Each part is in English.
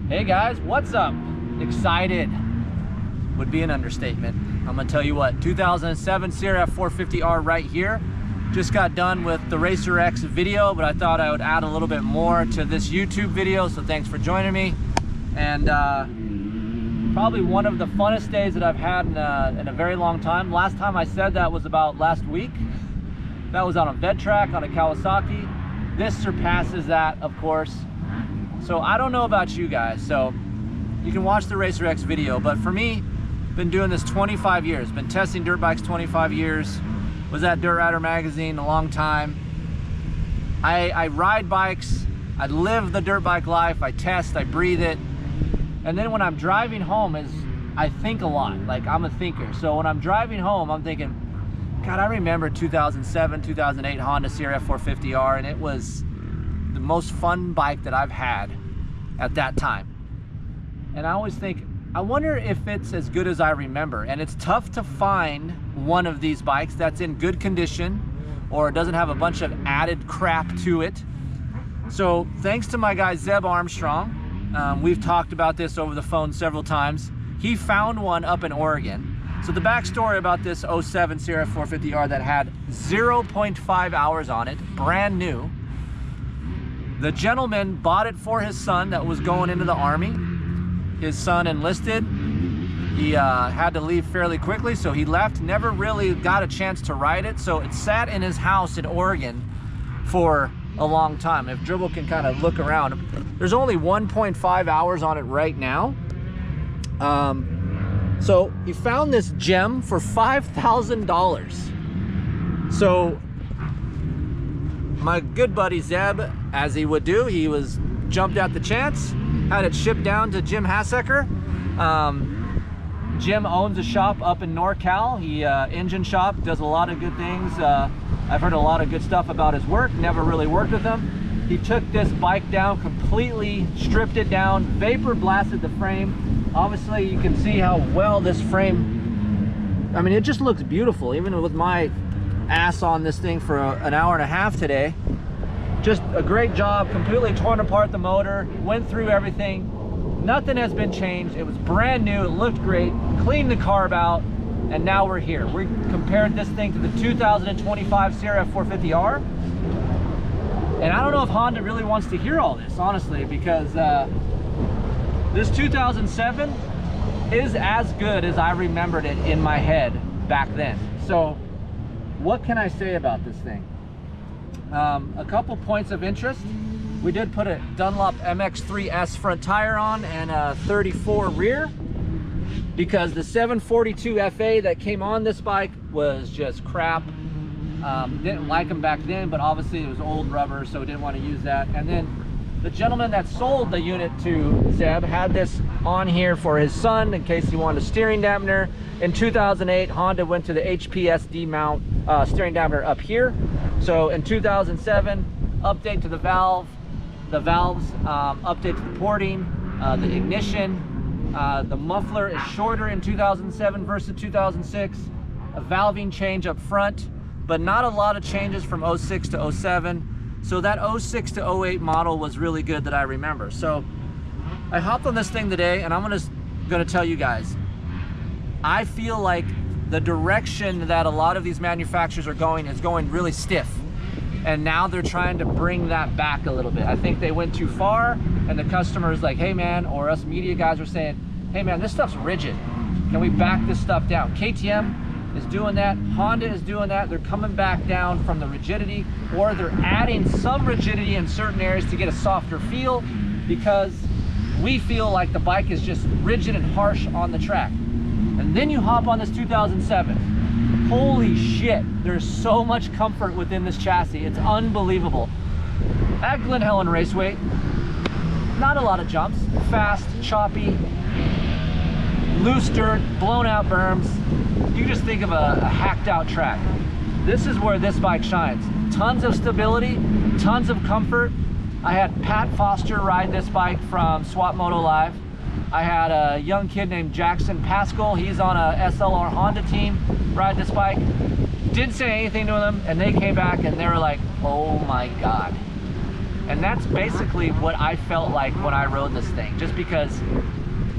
Hey guys, what's up? Excited would be an understatement. I'm gonna tell you what, 2007 CRF450R right here. Just got done with the Racer X video, but I thought I would add a little bit more to this YouTube video, so thanks for joining me. And probably one of the funnest days that I've had in a very long time. Last time I said that was about last week. That was on a vet track on a Kawasaki. This surpasses that, of course. So I don't know about you guys, so you can watch the Racer X video, but for me, been doing this 25 years, been testing dirt bikes 25 years, was at Dirt Rider magazine a long time. I ride bikes, I live the dirt bike life, I test, I breathe it, and then when I'm driving home I think a lot, like I'm a thinker. So when I'm driving home, I'm thinking, God, I remember 2007, 2008 Honda CRF450R, and it was the most fun bike that I've had at that time. And I always think, I wonder if it's as good as I remember. And it's tough to find one of these bikes that's in good condition or doesn't have a bunch of added crap to it. So thanks to my guy Zeb Armstrong, we've talked about this over the phone several times. He found one up in Oregon. So the backstory about this 07 CRF450R that had 0.5 hours on it, brand new. The gentleman bought it for his son that was going into the Army. His son enlisted. He had to leave fairly quickly, so he left, never really got a chance to ride it. So it sat in his house in Oregon for a long time. If Dribble can kind of look around, there's only 1.5 hours on it right now. So he found this gem for $5,000. So my good buddy Zeb, as he would do, he jumped at the chance, had it shipped down to Jim Hassecker. Jim owns a shop up in NorCal. He engine shop, does a lot of good things. I've heard a lot of good stuff about his work, never really worked with him. He took this bike down, completely stripped it down, vapor blasted the frame. Obviously you can see how well this frame, I mean, it just looks beautiful, even with my ass on this thing for an hour and a half today. Just a great job, completely torn apart the motor, went through everything. Nothing has been changed. It was brand new, it looked great, cleaned the carb out, and now we're here. We compared this thing to the 2025 CRF450R. And I don't know if Honda really wants to hear all this, honestly, because this 2007 is as good as I remembered it in my head back then. So what can I say about this thing? A couple points of interest. We did put a Dunlop MX3S front tire on and a 34 rear, because the 742 FA that came on this bike was just crap. Didn't like them back then, but obviously it was old rubber, so didn't want to use that. And then the gentleman that sold the unit to Zeb had this on here for his son in case he wanted a steering dampener. In 2008, Honda went to the HPSD mount steering dampener up here. So in 2007, update to the valves, update to the porting, the ignition. The muffler is shorter in 2007 versus 2006. A valving change up front, but not a lot of changes from 06 to 07. So that 06 to 08 model was really good that I remember. So I hopped on this thing today, and I'm gonna tell you guys, I feel like the direction that a lot of these manufacturers are going is going really stiff. And now they're trying to bring that back a little bit. I think they went too far, and the customer's like, hey man, or us media guys are saying, hey man, this stuff's rigid. Can we back this stuff down? KTM is doing that, Honda is doing that. They're coming back down from the rigidity, or they're adding some rigidity in certain areas to get a softer feel, because we feel like the bike is just rigid and harsh on the track. And then you hop on this 2007. Holy shit, there's so much comfort within this chassis. It's unbelievable. At Glen Helen Raceway, not a lot of jumps, fast, choppy, loose dirt, blown out berms. You just think of a hacked out track. This is where this bike shines. Tons of stability, tons of comfort. I had Pat Foster ride this bike from Swap Moto Live. I had a young kid named Jackson Pascal. He's on a SLR Honda team, ride this bike. Didn't say anything to them, and they came back and they were like, oh my God. And that's basically what I felt like when I rode this thing, just because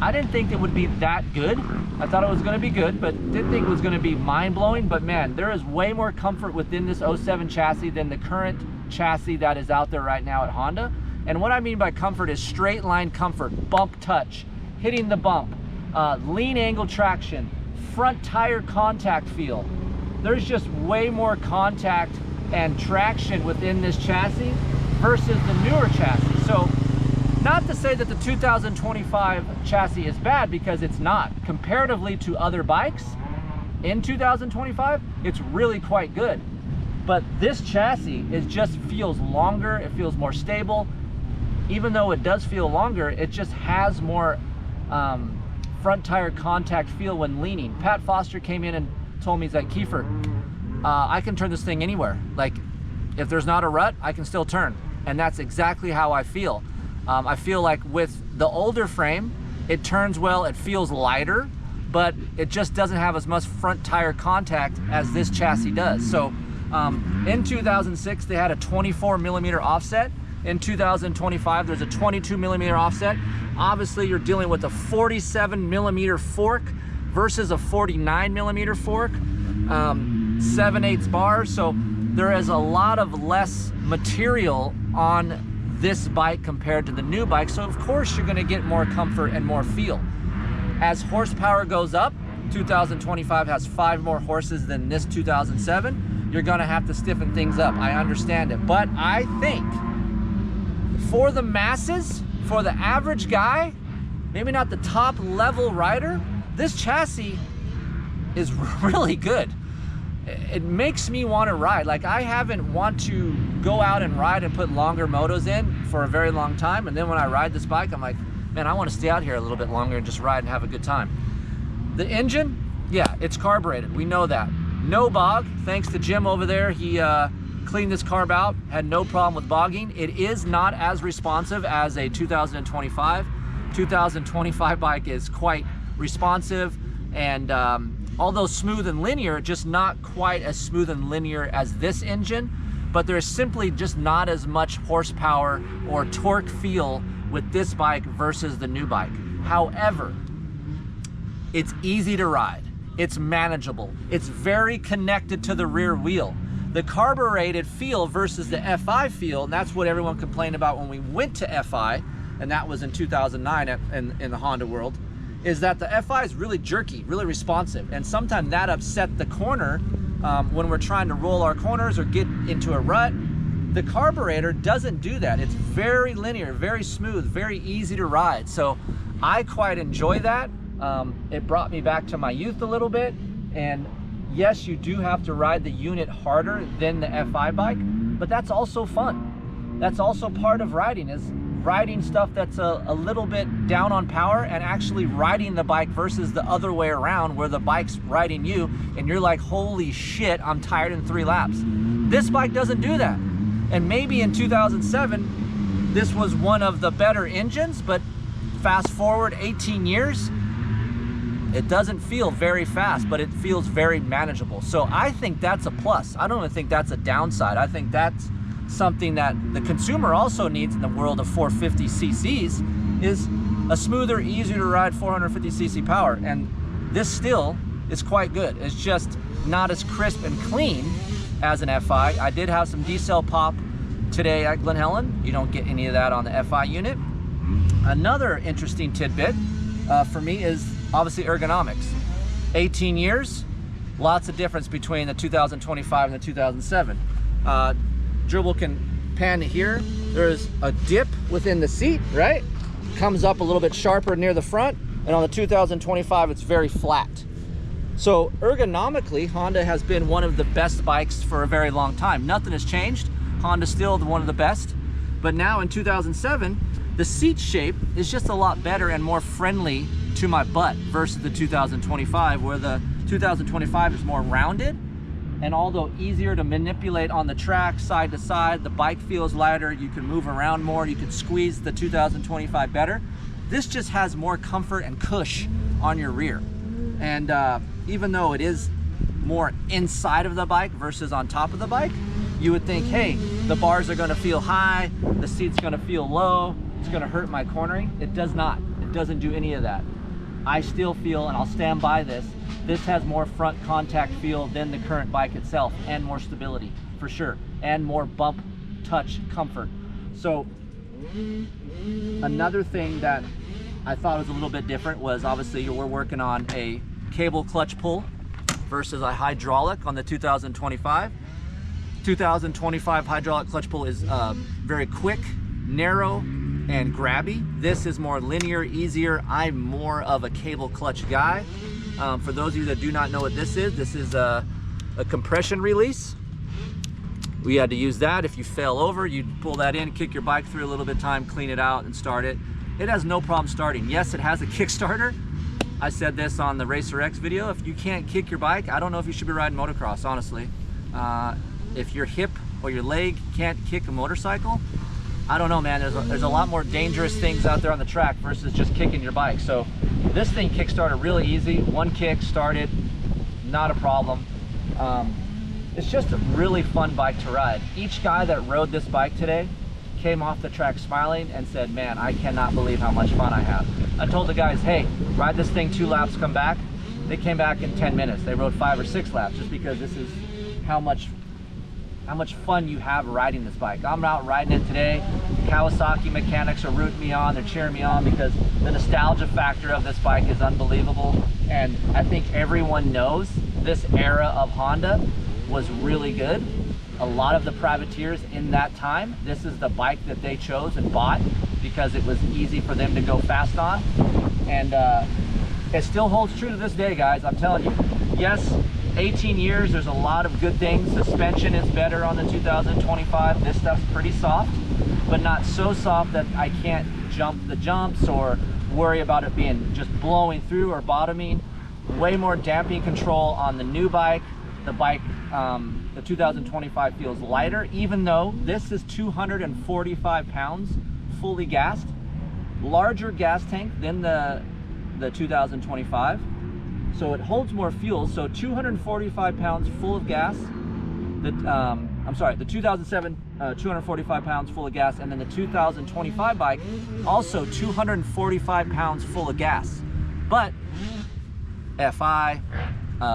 I didn't think it would be that good. I thought it was going to be good, but didn't think it was going to be mind-blowing. But man, there is way more comfort within this 07 chassis than the current chassis that is out there right now at Honda. And what I mean by comfort is straight line comfort, bump touch, hitting the bump, lean angle traction, front tire contact feel. There's just way more contact and traction within this chassis versus the newer chassis. So not to say that the 2025 chassis is bad, because it's not. Comparatively to other bikes in 2025, it's really quite good. But this chassis just feels longer, it feels more stable. Even though it does feel longer, it just has more front tire contact feel when leaning. Pat Foster came in and told me, he's like, Kiefer, I can turn this thing anywhere. Like, if there's not a rut, I can still turn. And that's exactly how I feel. I feel like with the older frame, it turns well, it feels lighter, but it just doesn't have as much front tire contact as this chassis does. So in 2006, they had a 24mm offset. In 2025, there's a 22mm offset. Obviously, you're dealing with a 47mm fork versus a 49mm fork, 7/8 bars. So there is a lot of less material on this bike compared to the new bike. So of course, you're gonna get more comfort and more feel. As horsepower goes up, 2025 has 5 more horses than this 2007. You're gonna have to stiffen things up. I understand it. But I think for the masses, for the average guy, maybe not the top level rider, this chassis is really good. It makes me want to ride. Like, I haven't want to go out and ride and put longer motos in for a very long time. And then when I ride this bike, I'm like, man, I want to stay out here a little bit longer and just ride and have a good time. The engine, yeah, it's carbureted. We know that. No bog, thanks to Jim over there. He cleaned this carb out, had no problem with bogging. It is not as responsive as a 2025. 2025 bike is quite responsive, and although smooth and linear, just not quite as smooth and linear as this engine. But there's simply just not as much horsepower or torque feel with this bike versus the new bike. However, it's easy to ride. It's manageable. It's very connected to the rear wheel. The carbureted feel versus the FI feel, and that's what everyone complained about when we went to FI, and that was in 2009 in the Honda world, is that the FI is really jerky, really responsive. And sometimes that upset the corner when we're trying to roll our corners or get into a rut. The carburetor doesn't do that. It's very linear, very smooth, very easy to ride. So I quite enjoy that. It brought me back to my youth a little bit. And yes, you do have to ride the unit harder than the FI bike, but that's also fun. That's also part of riding, is riding stuff that's a little bit down on power and actually riding the bike versus the other way around, where the bike's riding you and you're like, holy shit, I'm tired in 3 laps. This bike doesn't do that. And maybe in 2007, this was one of the better engines, but fast forward 18 years, it doesn't feel very fast, but it feels very manageable. So I think that's a plus. I don't even think that's a downside. I think that's something that the consumer also needs in the world of 450 cc's, is a smoother, easier to ride 450 cc power. And this still is quite good. It's just not as crisp and clean as an FI. I did have some decel pop today at Glen Helen. You don't get any of that on the FI unit. Another interesting tidbit for me is obviously ergonomics. 18 years, lots of difference between the 2025 and the 2007. Dribble can pan to here. There's a dip within the seat, right? Comes up a little bit sharper near the front, and on the 2025, it's very flat. So ergonomically, Honda has been one of the best bikes for a very long time. Nothing has changed. Honda's still one of the best. But now in 2007, the seat shape is just a lot better and more friendly to my butt versus the 2025, where the 2025 is more rounded. And although easier to manipulate on the track side to side, the bike feels lighter, you can move around more, you can squeeze the 2025 better. This just has more comfort and cush on your rear. And even though it is more inside of the bike versus on top of the bike, you would think, hey, the bars are gonna feel high, the seat's gonna feel low, it's gonna hurt my cornering. It does not. It doesn't do any of that. I still feel, and I'll stand by this, this has more front contact feel than the current bike itself, and more stability, for sure, and more bump touch comfort. So another thing that I thought was a little bit different was, obviously we're working on a cable clutch pull versus a hydraulic on the 2025. 2025 hydraulic clutch pull is very quick, narrow, and grabby. This is more linear, easier. I'm more of a cable clutch guy. For those of you that do not know what this is a compression release. We had to use that. If you fell over, you'd pull that in, kick your bike through a little bit of time, clean it out, and start it. It has no problem starting. Yes, it has a Kickstarter. I said this on the Racer X video. If you can't kick your bike, I don't know if you should be riding motocross, honestly. If your hip or your leg can't kick a motorcycle, I don't know, man. There's a lot more dangerous things out there on the track versus just kicking your bike. So this thing kickstarted really easy. One kick, started, not a problem. It's just a really fun bike to ride. Each guy that rode this bike today came off the track smiling and said, man, I cannot believe how much fun I have. I told the guys, hey, ride this thing 2 laps, come back. They came back in 10 minutes. They rode 5 or 6 laps just because this is how much fun you have riding this bike. I'm out riding it today. The Kawasaki mechanics are rooting me on, they're cheering me on because the nostalgia factor of this bike is unbelievable. And I think everyone knows this era of Honda was really good. A lot of the privateers in that time, this is the bike that they chose and bought because it was easy for them to go fast on. And it still holds true to this day, guys. I'm telling you, yes, 18 years, there's a lot of good things. Suspension is better on the 2025. This stuff's pretty soft, but not so soft that I can't jump the jumps or worry about it being just blowing through or bottoming. Way more damping control on the new bike. The bike, the 2025 feels lighter, even though this is 245 pounds fully gassed. Larger gas tank than the 2025. So it holds more fuel. So 245 pounds full of gas. I'm sorry, the 2007, 245 pounds full of gas, and then the 2025 bike, also 245 pounds full of gas. But FI,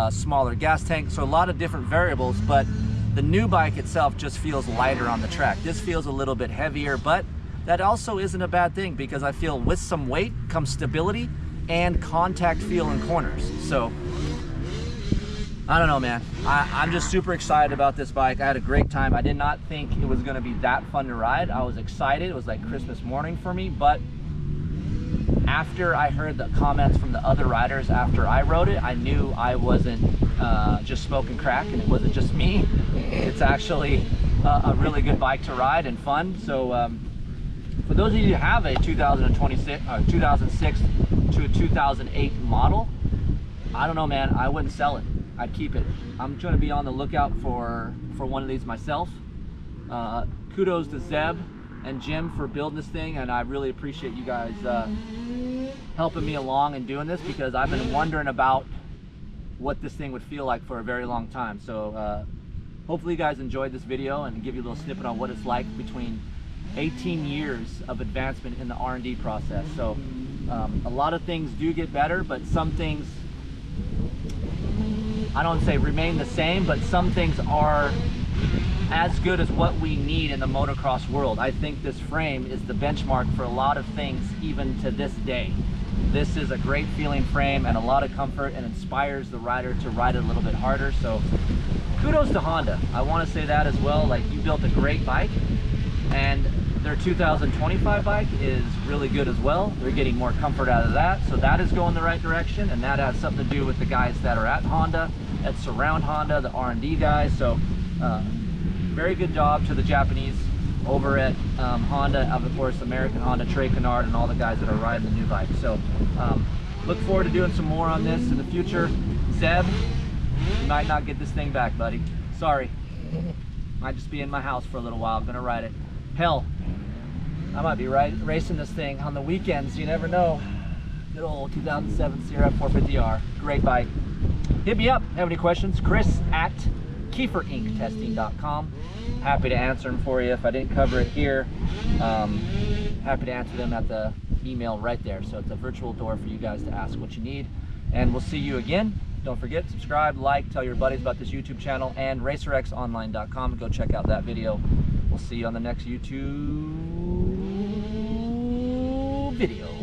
smaller gas tank, so a lot of different variables, but the new bike itself just feels lighter on the track. This feels a little bit heavier, but that also isn't a bad thing because I feel with some weight comes stability and contact feel in corners. So I don't know, man. I'm just super excited about this bike. I had a great time. I did not think it was gonna be that fun to ride. I was excited. It was like Christmas morning for me, but after I heard the comments from the other riders after I rode it, I knew I wasn't just smoking crack and it wasn't just me. It's actually a really good bike to ride and fun. So for those of you who have a 2006 to a 2008 model, I don't know, man, I wouldn't sell it. I'd keep it. I'm trying to be on the lookout for one of these myself. Kudos to Zeb and Jim for building this thing, and I really appreciate you guys helping me along and doing this because I've been wondering about what this thing would feel like for a very long time. So hopefully you guys enjoyed this video and give you a little snippet on what it's like between 18 years of advancement in the R&D process. So a lot of things do get better, but some things, I don't say remain the same, but some things are as good as what we need in the motocross world. I think this frame is the benchmark for a lot of things even to this day. This is a great feeling frame and a lot of comfort and inspires the rider to ride it a little bit harder. So kudos to Honda. I want to say that as well. Like, you built a great bike, and their 2025 bike is really good as well. They're getting more comfort out of that, so that is going the right direction, and that has something to do with the guys that are at Honda, that surround Honda, the R&D guys. So very good job to the Japanese over at Honda, of course American Honda, Trey Kennard, and all the guys that are riding the new bike. So look forward to doing some more on this in the future. Zeb, you might not get this thing back, buddy. Sorry. Might just be in my house for a little while. I'm gonna ride it. Hell, I might be racing this thing on the weekends. You never know. Good old 2007 CRF450R. Great bike. Hit me up. Have any questions? Chris at keeferinctesting.com. Happy to answer them for you. If I didn't cover it here, happy to answer them at the email right there. So it's a virtual door for you guys to ask what you need. And we'll see you again. Don't forget, subscribe, like, tell your buddies about this YouTube channel, and racerxonline.com. Go check out that video. We'll see you on the next YouTube video.